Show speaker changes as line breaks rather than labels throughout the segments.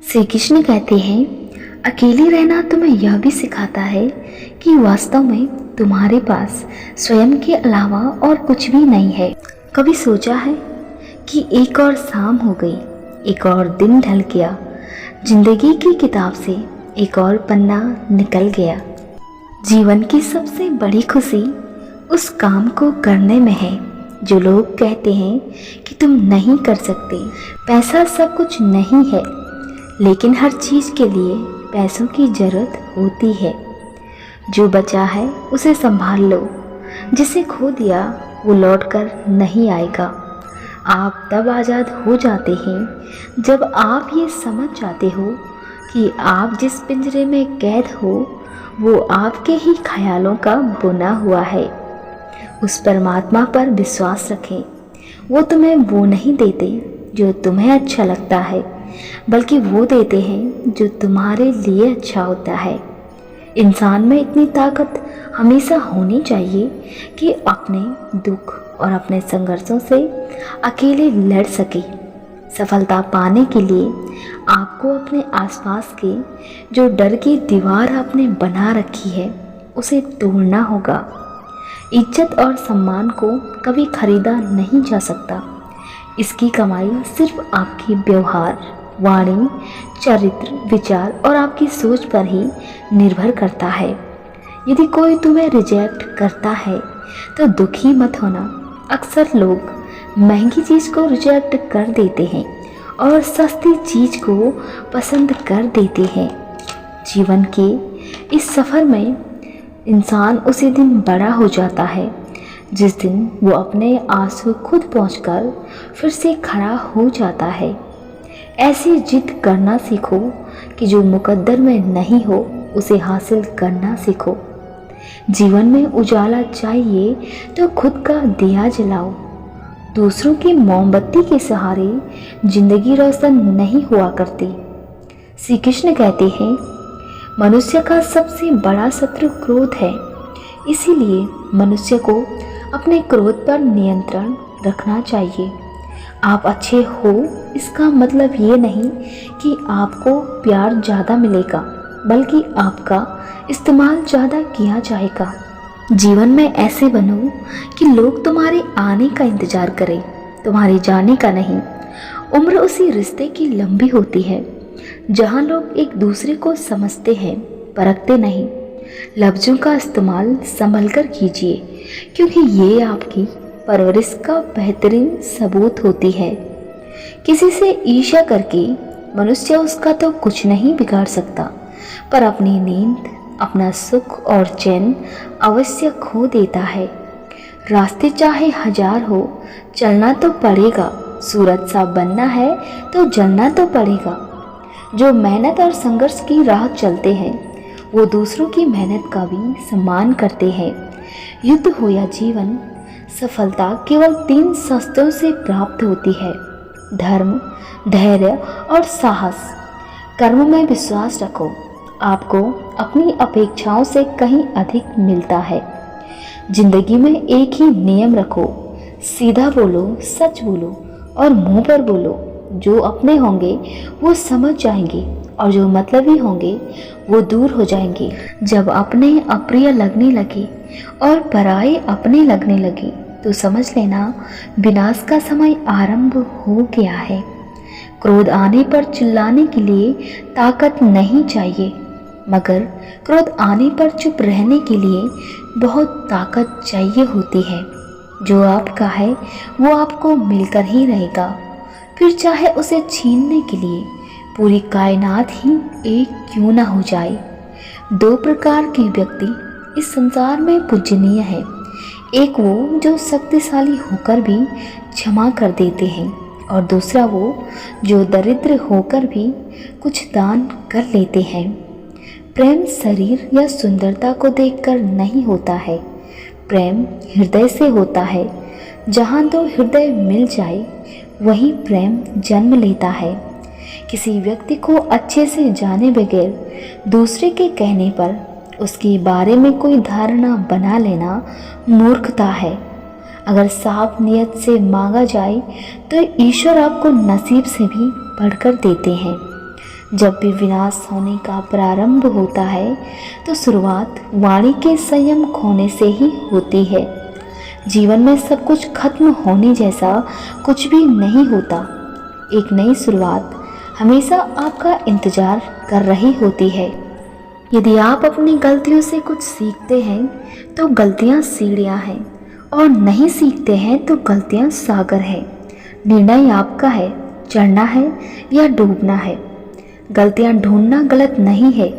श्री कृष्ण कहते हैं, अकेले रहना तुम्हें यह भी सिखाता है कि वास्तव में तुम्हारे पास स्वयं के अलावा और कुछ भी नहीं है। कभी सोचा है कि एक और शाम हो गई, एक और दिन ढल गया, जिंदगी की किताब से एक और पन्ना निकल गया। जीवन की सबसे बड़ी खुशी उस काम को करने में है जो लोग कहते हैं कि तुम नहीं कर सकते। पैसा सब कुछ नहीं है, लेकिन हर चीज़ के लिए पैसों की ज़रूरत होती है। जो बचा है उसे संभाल लो, जिसे खो दिया वो लौट कर नहीं आएगा। आप तब आज़ाद हो जाते हैं जब आप ये समझ जाते हो कि आप जिस पिंजरे में कैद हो वो आपके ही ख्यालों का बुना हुआ है। उस परमात्मा पर विश्वास रखें। वो तुम्हें वो नहीं देते जो तुम्हें अच्छा लगता है, बल्कि वो देते हैं जो तुम्हारे लिए अच्छा होता है। इंसान में इतनी ताकत हमेशा होनी चाहिए कि अपने दुख और अपने संघर्षों से अकेले लड़ सके। सफलता पाने के लिए आपको अपने आसपास के जो डर की दीवार आपने बना रखी है उसे तोड़ना होगा। इज्जत और सम्मान को कभी खरीदा नहीं जा सकता। इसकी कमाई सिर्फ आपकी व्यवहार, वाणी, चरित्र, विचार और आपकी सोच पर ही निर्भर करता है। यदि कोई तुम्हें रिजेक्ट करता है तो दुखी मत होना। अक्सर लोग महंगी चीज़ को रिजेक्ट कर देते हैं और सस्ती चीज़ को पसंद कर देते हैं। जीवन के इस सफ़र में इंसान उसी दिन बड़ा हो जाता है जिस दिन वो अपने आंसू खुद पहुंचकर फिर से खड़ा हो जाता है। ऐसी जिद करना सीखो कि जो मुकद्दर में नहीं हो उसे हासिल करना सीखो। जीवन में उजाला चाहिए तो खुद का दिया जलाओ। दूसरों की मोमबत्ती के सहारे जिंदगी रोशन नहीं हुआ करती। श्री कृष्ण कहते हैं, मनुष्य का सबसे बड़ा शत्रु क्रोध है, इसीलिए मनुष्य को अपने क्रोध पर नियंत्रण रखना चाहिए। आप अच्छे हो इसका मतलब ये नहीं कि आपको प्यार ज़्यादा मिलेगा, बल्कि आपका इस्तेमाल ज़्यादा किया जाएगा। जीवन में ऐसे बनो कि लोग तुम्हारे आने का इंतज़ार करें, तुम्हारे जाने का नहीं। उम्र उसी रिश्ते की लंबी होती है जहाँ लोग एक दूसरे को समझते हैं, परखते नहीं। लफ्ज़ों का इस्तेमाल संभल कर कीजिए, क्योंकि ये आपकी परवरिश का बेहतरीन सबूत होती है। किसी से ईर्ष्या करके मनुष्य उसका तो कुछ नहीं बिगाड़ सकता, पर अपनी नींद, अपना सुख और चैन अवश्य खो देता है। रास्ते चाहे हजार हो, चलना तो पड़ेगा। सूरज सा बनना है तो जलना तो पड़ेगा। जो मेहनत और संघर्ष की राह चलते हैं वो दूसरों की मेहनत का भी सम्मान करते हैं। युद्ध हो या जीवन, सफलता केवल 3 शस्त्रों से प्राप्त होती है: धर्म, धैर्य और साहस। कर्म में विश्वास रखो, आपको अपनी अपेक्षाओं से कहीं अधिक मिलता है। जिंदगी में एक ही नियम रखो, सीधा बोलो, सच बोलो और मुंह पर बोलो। जो अपने होंगे वो समझ जाएंगे और जो मतलबी होंगे वो दूर हो जाएंगे। जब अपने अप्रिय लगने लगे और पराये अपने लगने लगे तो समझ लेना विनाश का समय आरंभ हो गया है। क्रोध आने पर चिल्लाने के लिए ताकत नहीं चाहिए, मगर क्रोध आने पर चुप रहने के लिए बहुत ताकत चाहिए होती है। जो आपका है वो आपको मिलकर ही रहेगा, फिर चाहे उसे छीनने के लिए पूरी कायनात ही एक क्यों ना हो जाए। 2 प्रकार के व्यक्ति इस संसार में पूजनीय है। एक वो जो शक्तिशाली होकर भी क्षमा कर देते हैं, और दूसरा वो जो दरिद्र होकर भी कुछ दान कर लेते हैं। प्रेम शरीर या सुंदरता को देखकर नहीं होता है, प्रेम हृदय से होता है। जहाँ 2 हृदय मिल जाए वहीं प्रेम जन्म लेता है। किसी व्यक्ति को अच्छे से जाने बगैर दूसरे के कहने पर उसके बारे में कोई धारणा बना लेना मूर्खता है। अगर साफ नियत से मांगा जाए तो ईश्वर आपको नसीब से भी बढ़कर देते हैं। जब भी विनाश होने का प्रारंभ होता है तो शुरुआत वाणी के संयम खोने से ही होती है। जीवन में सब कुछ खत्म होने जैसा कुछ भी नहीं होता। एक नई शुरुआत हमेशा आपका इंतजार कर रही होती है। यदि आप अपनी गलतियों से कुछ सीखते हैं तो गलतियां सीढ़ियां हैं, और नहीं सीखते हैं तो गलतियां सागर हैं। निर्णय आपका है, चढ़ना है या डूबना है। गलतियां ढूंढना गलत नहीं है,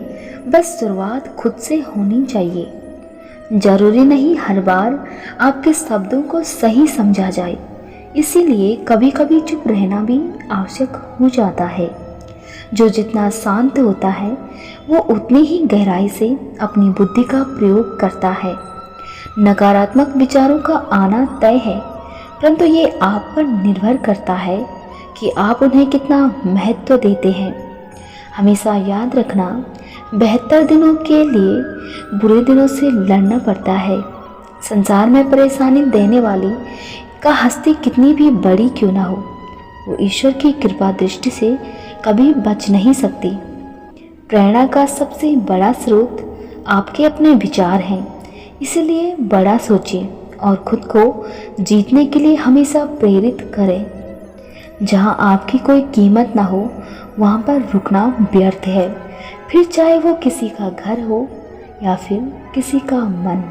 बस शुरुआत खुद से होनी चाहिए। जरूरी नहीं हर बार आपके शब्दों को सही समझा जाए, इसीलिए कभी कभी चुप रहना भी आवश्यक हो जाता है। जो जितना शांत होता है वो उतनी ही गहराई से अपनी बुद्धि का प्रयोग करता है। नकारात्मक विचारों का आना तय है, परंतु ये आप पर निर्भर करता है कि आप उन्हें कितना महत्व देते हैं। हमेशा याद रखना, बेहतर दिनों के लिए बुरे दिनों से लड़ना पड़ता है। संसार में परेशानी देने वाली का हस्ती कितनी भी बड़ी क्यों ना हो, वो ईश्वर की कृपा दृष्टि से कभी बच नहीं सकती। प्रेरणा का सबसे बड़ा स्रोत आपके अपने विचार हैं, इसलिए बड़ा सोचिए और खुद को जीतने के लिए हमेशा प्रेरित करें। जहां आपकी कोई कीमत ना हो वहां पर रुकना व्यर्थ है, फिर चाहे वो किसी का घर हो या फिर किसी का मन।